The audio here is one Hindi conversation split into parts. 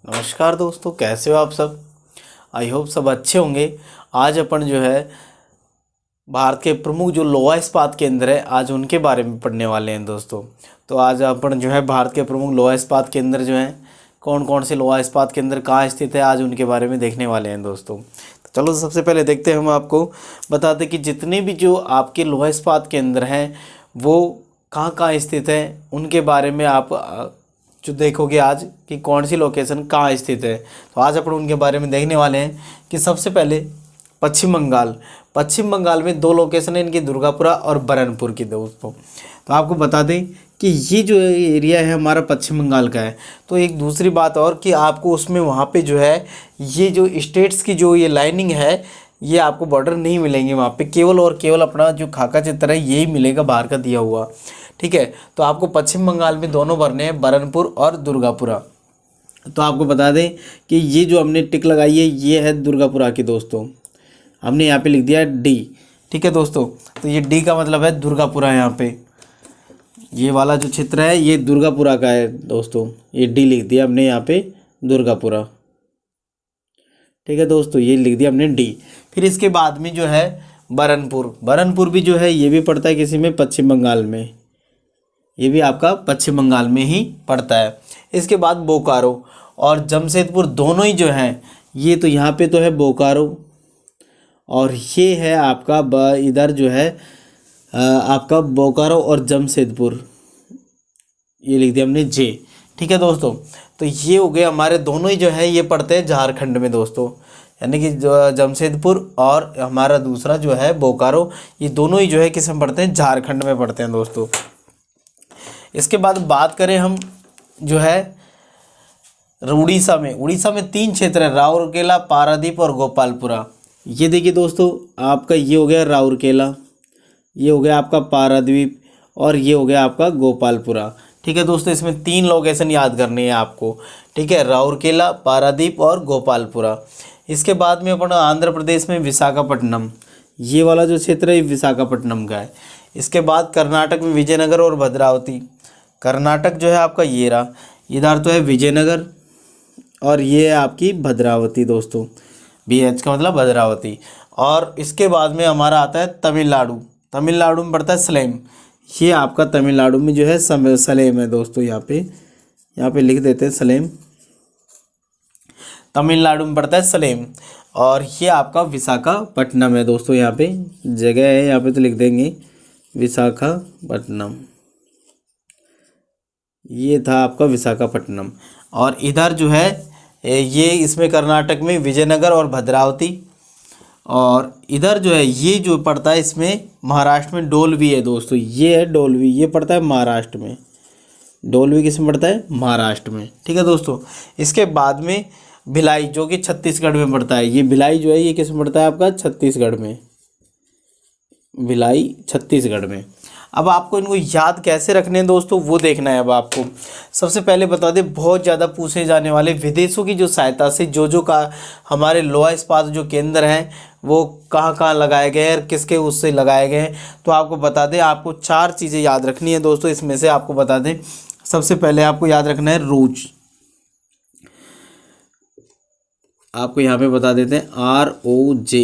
नमस्कार दोस्तों, कैसे हो आप सब। आई होप सब अच्छे होंगे। आज अपन जो है भारत के प्रमुख जो लोहा इस्पात केंद्र है, आज उनके बारे में पढ़ने वाले हैं दोस्तों। तो आज अपन जो है भारत के प्रमुख लोहा इस्पात केंद्र जो हैं, कौन कौन से लोहा इस्पात केंद्र कहाँ स्थित है, आज उनके बारे में देखने वाले हैं दोस्तों। तो चलो सबसे पहले देखते हैं, हम आपको बताते कि जितने भी जो आपके लोहा इस्पात केंद्र हैं वो कहाँ कहाँ स्थित हैं, उनके बारे में आप जो देखोगे आज कि कौन सी लोकेशन कहाँ स्थित है। तो आज अपन उनके बारे में देखने वाले हैं कि सबसे पहले पश्चिम बंगाल में दो लोकेशन है इनकी, दुर्गापुरा और बरनपुर की दोस्तों। तो आपको बता दें कि ये जो एरिया है हमारा पश्चिम बंगाल का है। तो एक दूसरी बात और कि आपको उसमें वहाँ पे जो है ये जो स्टेट्स की जो ये लाइनिंग है, ये आपको बॉर्डर नहीं मिलेंगे वहाँ पे, केवल और केवल अपना जो खाका चित्र है यही मिलेगा बाहर का दिया हुआ। ठीक है, तो आपको पश्चिम बंगाल में दोनों भरने हैं, बरनपुर और दुर्गापुरा। तो आपको बता दें कि ये जो हमने टिक लगाई है ये है दुर्गापुरा की दोस्तों, हमने यहाँ पे लिख दिया है डी। ठीक है दोस्तों, तो ये डी का मतलब है दुर्गापुरा। यहाँ पे ये वाला जो क्षेत्र है ये दुर्गापुरा का है दोस्तों, ये डी लिख दिया हमने यहाँ पे दुर्गापुरा। ठीक है दोस्तों, ये लिख दिया हमने डी। फिर इसके बाद में जो है बरनपुर भी जो है ये भी पड़ता है किसी में, पश्चिम बंगाल में, ये भी आपका पश्चिम बंगाल में ही पड़ता है। इसके बाद बोकारो और जमशेदपुर दोनों ही जो हैं, ये तो यहाँ पे तो है बोकारो और ये है आपका इधर जो है आपका बोकारो और जमशेदपुर, ये लिख दिया हमने जे। ठीक है दोस्तों, तो ये हो गए हमारे दोनों ही जो है ये पड़ते हैं झारखंड में दोस्तों, यानी कि जमशेदपुर और हमारा दूसरा जो है बोकारो, ये दोनों ही जो है किस में पड़ते हैं, झारखंड में पड़ते हैं दोस्तों। इसके बाद बात करें हम जो है उड़ीसा में तीन क्षेत्र है, राउरकेला, पारादीप और गोपालपुरा। ये देखिए दोस्तों, आपका ये हो गया राउरकेला, ये हो गया आपका पारादीप और ये हो गया आपका गोपालपुरा। ठीक है दोस्तों, इसमें तीन लोकेशन याद करनी है आपको। ठीक है, राउरकेला, पारादीप और गोपालपुरा। इसके बाद में अपन आंध्र प्रदेश में विशाखापट्टनम, ये वाला जो क्षेत्र है विशाखापट्टनम का है। इसके बाद कर्नाटक में विजयनगर और भद्रावती। कर्नाटक जो है आपका ये रहा, इधर तो है विजयनगर और ये है आपकी भद्रावती दोस्तों, BH का मतलब भद्रावती। और इसके बाद में हमारा आता है तमिलनाडु में पड़ता है सलेम, ये आपका तमिलनाडु में जो है सलेम है दोस्तों। यहाँ पे लिख देते हैं सलेम, तमिलनाडु में पड़ता है सलेम। और ये आपका विशाखापट्टनम है दोस्तों, यहाँ पे जगह है, यहाँ पे तो लिख देंगे विशाखापट्टनम, ये था आपका विशाखापट्टनम। और इधर जो है ये इसमें कर्नाटक में विजयनगर और भद्रावती। और इधर जो है ये जो पड़ता है इसमें महाराष्ट्र में डोलवी है दोस्तों, ये है डोलवी, ये पड़ता है महाराष्ट्र में। डोलवी किस में पड़ता है, महाराष्ट्र में। ठीक है दोस्तों, इसके बाद में भिलाई जो कि छत्तीसगढ़ में पड़ता है, ये भिलाई जो है ये किस में पड़ता है आपका, छत्तीसगढ़ में, भिलाई छत्तीसगढ़ में। अब आपको इनको याद कैसे रखने हैं दोस्तों, वो देखना है। अब आपको सबसे पहले बता दें, बहुत ज़्यादा पूछे जाने वाले विदेशों की जो सहायता से जो का हमारे लोहा इस्पात जो केंद्र हैं वो कहाँ कहाँ लगाए गए हैं और किसके उससे लगाए गए हैं। तो आपको बता दें, आपको चार चीज़ें याद रखनी है दोस्तों। इसमें से आपको बता दें, सबसे पहले आपको याद रखना है रोज, आपको यहाँ पे बता देते हैं ROJ,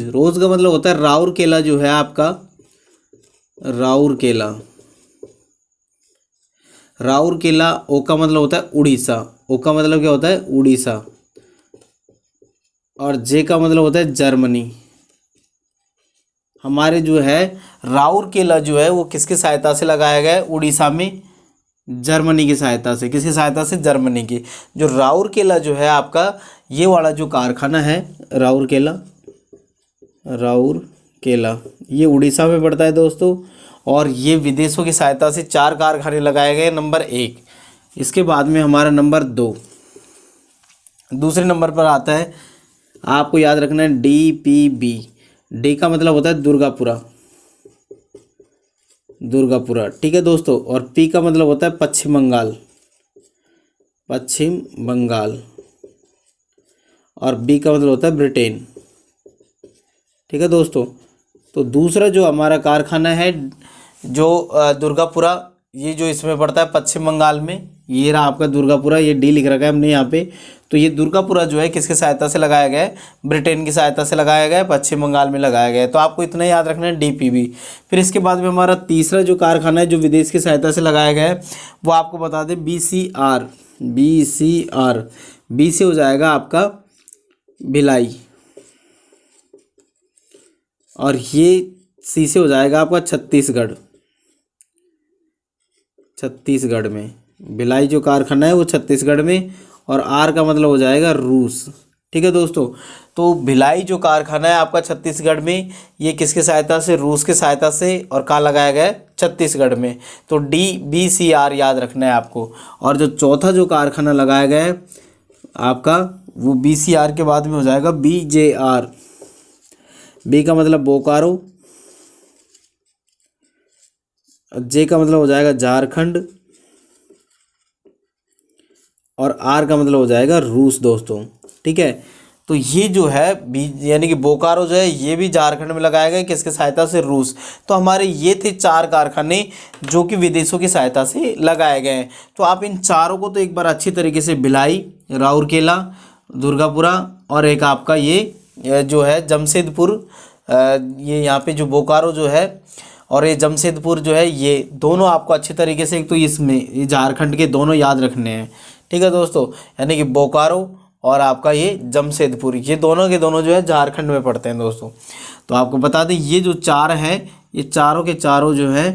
रोज का मतलब होता है राउरकेला जो है आपका, राउरकेला। ओ का मतलब होता है उड़ीसा, ओ का मतलब क्या होता है, उड़ीसा। और जे का मतलब होता है जर्मनी। हमारे जो है राउरकेला जो है वो किसकी सहायता से लगाया गया है, उड़ीसा में, जर्मनी की सहायता से। किसकी सहायता से, जर्मनी की। जो राउरकेला जो है आपका ये वाला जो कारखाना है राउरकेला, ये उड़ीसा में पड़ता है दोस्तों। और ये विदेशों की सहायता से 4 कारखाने लगाए गए, नंबर 1। इसके बाद में हमारा नंबर 2, दूसरे नंबर पर आता है, आपको याद रखना है DPB। डी का मतलब होता है दुर्गापुरा। ठीक है दोस्तों, और पी का मतलब होता है पश्चिम बंगाल। और बी का मतलब होता है ब्रिटेन। ठीक है दोस्तों, तो दूसरा जो हमारा कारखाना है जो दुर्गापुरा, ये जो इसमें पड़ता है पश्चिम बंगाल में, ये रहा आपका दुर्गापुरा, ये डी लिख रखा है हमने यहाँ पे। तो ये दुर्गापुरा जो है किसकी सहायता से लगाया गया है? ब्रिटेन की सहायता से लगाया गया है, पश्चिम बंगाल में लगाया गया है। तो आपको इतना याद रखना है, डीपीबी। फिर इसके बाद में हमारा तीसरा जो कारखाना है जो विदेश की सहायता से लगाया गया है वो आपको बता दें बीसीआर। बीसीआर, बी से हो जाएगा आपका भिलाई, और ये सी से हो जाएगा आपका छत्तीसगढ़। छत्तीसगढ़ में भिलाई जो कारखाना है वो छत्तीसगढ़ में, और आर का मतलब हो जाएगा रूस। ठीक है दोस्तों, तो भिलाई जो कारखाना है आपका छत्तीसगढ़ में, ये किसकी सहायता से? रूस की सहायता से, और कहाँ लगाया गया है? छत्तीसगढ़ में। तो DBCR याद रखना है आपको। और जो चौथा जो कारखाना लगाया गया है आपका वो BCR के बाद में हो जाएगा BJR। बी का मतलब बोकारो, जे का मतलब हो जाएगा झारखंड, और आर का मतलब हो जाएगा रूस दोस्तों। ठीक है, तो ये जो है यानी कि बोकारो जो है ये भी झारखंड में लगाया गया, किसकी सहायता से? रूस। तो हमारे ये थे 4 कारखाने जो कि विदेशों की सहायता से लगाए गए हैं। तो आप इन चारों को तो एक बार अच्छी तरीके से, भिलाई, राउरकेला, दुर्गापुरा, और एक आपका ये जो है जमशेदपुर, ये यहाँ पे जो बोकारो जो है और ये जमशेदपुर जो है, ये दोनों आपको अच्छी तरीके से, एक तो इसमें ये झारखंड के दोनों याद रखने हैं। ठीक है दोस्तों, यानी कि बोकारो और आपका ये जमशेदपुर, ये दोनों के दोनों जो है झारखंड में पड़ते हैं दोस्तों। तो आपको बता दें ये जो 4 हैं, ये चारों के चारों जो है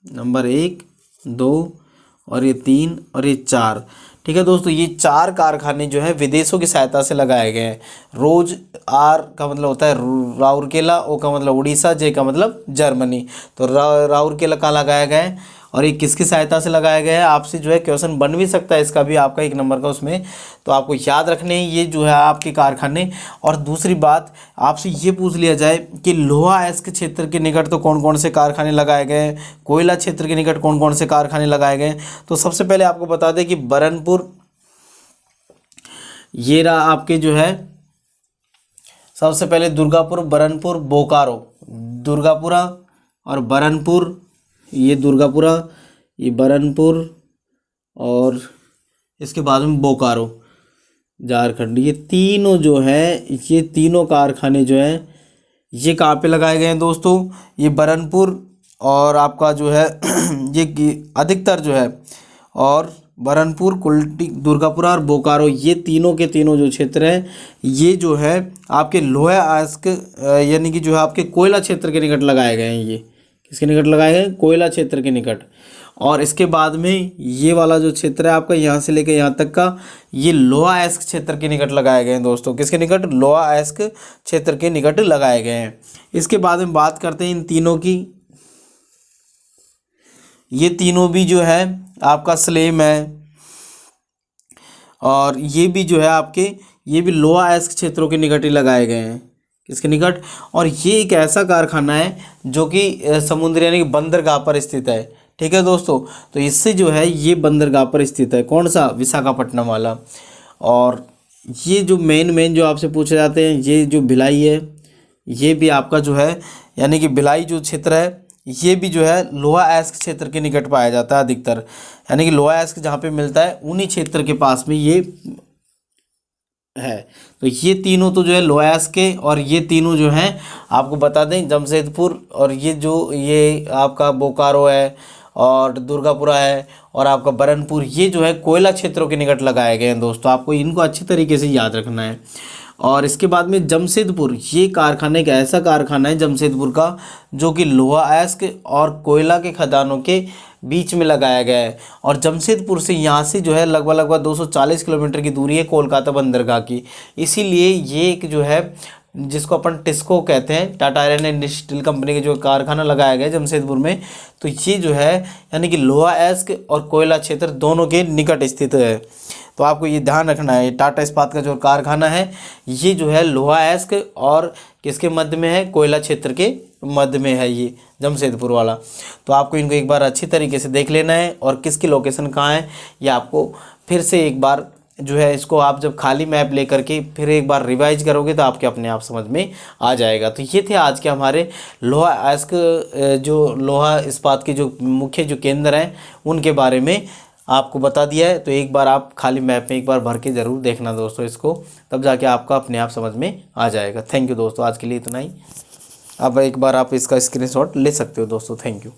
नंबर 1, 2 और ये 3 और ये 4। ठीक है दोस्तों, ये 4 कारखाने जो है विदेशों की सहायता से लगाए गए हैं। रोज, आर का मतलब होता है राउरकेला, ओ का मतलब उड़ीसा, जे का मतलब जर्मनी। तो राउरकेला कहाँ लगाया गया है और ये किसकी सहायता से लगाया गया है? आपसे जो है क्वेश्चन बन भी सकता है इसका भी, आपका 1 नंबर का उसमें। तो आपको याद रखने हैं ये जो है आपके कारखाने। और दूसरी बात आपसे ये पूछ लिया जाए कि लोहा अयस्क क्षेत्र के निकट तो कौन कौन से कारखाने लगाए गए हैं, कोयला क्षेत्र के निकट कौन कौन से कारखाने लगाए गए हैं? तो सबसे पहले आपको बता दें कि बरनपुर, ये रहा आपके जो है सबसे पहले दुर्गापुर, बरनपुर, बोकारो, दुर्गापुरा और बरनपुर, ये दुर्गापुरा, ये बरनपुर, और इसके बाद में बोकारो, झारखंड। ये तीनों जो है, ये तीनों कारखाने जो हैं ये कहाँ पे लगाए गए हैं दोस्तों? ये बरनपुर और आपका जो है ये अधिकतर जो है, और बरनपुर, कुल्टी, दुर्गापुरा और बोकारो, ये तीनों के तीनों जो क्षेत्र हैं ये जो है आपके लोहा अयस्क यानी कि जो है आपके कोयला क्षेत्र के निकट लगाए गए हैं। ये किसके निकट लगाए गए हैं? कोयला क्षेत्र के निकट। और इसके बाद में ये वाला जो क्षेत्र है आपका यहाँ से लेकर यहाँ तक का, ये लोहा अयस्क क्षेत्र के निकट लगाए गए हैं दोस्तों। किसके निकट? लोहा अयस्क क्षेत्र के निकट लगाए गए हैं। इसके बाद में बात करते हैं इन तीनों की। ये तीनों भी जो है आपका स्लेम है, और ये भी जो है आपके, ये भी लोहा अयस्क क्षेत्रों के निकट ही लगाए गए हैं। किसके निकट? और ये एक ऐसा कारखाना है जो कि समुद्र यानी कि बंदरगाह पर स्थित है। ठीक है दोस्तों, तो इससे जो है ये बंदरगाह पर स्थित है। कौन सा? विशाखापट्टनम वाला। और ये जो मेन जो आपसे पूछे जाते हैं, ये जो भिलाई है, ये भी आपका जो है यानी कि भिलाई जो क्षेत्र है ये भी जो है लोहा अयस्क क्षेत्र के निकट पाया जाता है अधिकतर, यानी कि लोहा अयस्क जहाँ पे मिलता है उन्हीं क्षेत्र के पास में ये है। तो ये तीनों तो जो है लोहा अयस्क के, और ये तीनों जो हैं आपको बता दें जमशेदपुर, और ये जो ये आपका बोकारो है और दुर्गापुरा है और आपका बरनपुर, ये जो है कोयला क्षेत्रों के निकट लगाए गए हैं दोस्तों। आपको इनको अच्छी तरीके से याद रखना है। और इसके बाद में जमशेदपुर, ये कारखाना एक ऐसा कारखाना है जमशेदपुर का जो कि लोहा अयस्क और कोयला के खदानों के बीच में लगाया गया है। और जमशेदपुर से यहाँ से जो है लगभग 240 किलोमीटर की दूरी है कोलकाता बंदरगाह की। इसीलिए ये एक जो है जिसको अपन टिस्को कहते हैं, Tata iron and steel company के जो कारखाना लगाया गया है जमशेदपुर में, तो ये जो है यानी कि लोहा अयस्क और कोयला क्षेत्र दोनों के निकट स्थित है। तो आपको ये ध्यान रखना है, टाटा इस्पात का जो कारखाना है ये जो है लोहा अयस्क और किसके मध्य में है? कोयला क्षेत्र के मध्य में है ये जमशेदपुर वाला। तो आपको इनको एक बार अच्छी तरीके से देख लेना है, और किसकी लोकेशन कहाँ है ये आपको फिर से एक बार जो है, इसको आप जब खाली मैप लेकर के फिर एक बार रिवाइज करोगे तो आपके अपने आप समझ में आ जाएगा। तो ये थे आज के हमारे लोहा अयस्क जो लोहा इस्पात के जो मुख्य जो केंद्र हैं उनके बारे में आपको बता दिया है। तो एक बार आप खाली मैप में एक बार भर के ज़रूर देखना दोस्तों इसको, तब जाके आपका अपने आप समझ में आ जाएगा। थैंक यू दोस्तों, आज के लिए इतना ही। अब एक बार आप इसका स्क्रीनशॉट ले सकते हो दोस्तों। Thank you.